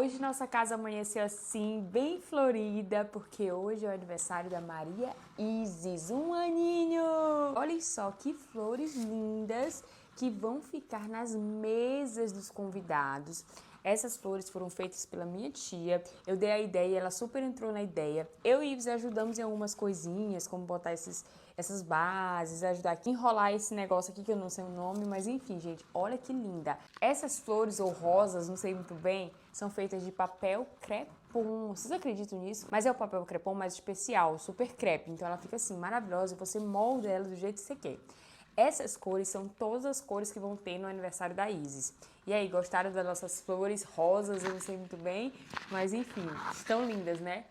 Hoje nossa casa amanheceu assim, bem florida, porque hoje é o aniversário da Maria Isis, 1 aninho! Olhem só que flores lindas que vão ficar nas mesas dos convidados. Essas flores foram feitas pela minha tia, eu dei a ideia, ela super entrou na ideia. Eu e Ives ajudamos em algumas coisinhas, como botar essas bases, ajudar aqui a enrolar esse negócio aqui que eu não sei o nome, mas enfim, gente, olha que linda. Essas flores ou rosas, não sei muito bem, são feitas de papel crepom. Vocês acreditam nisso? Mas é o papel crepom mais especial, super crepe, então ela fica assim maravilhosa e você molda ela do jeito que você quer. Essas cores são todas as cores que vão ter no aniversário da Isis. E aí, gostaram das nossas flores rosas? Eu não sei muito bem, mas enfim, estão lindas, né?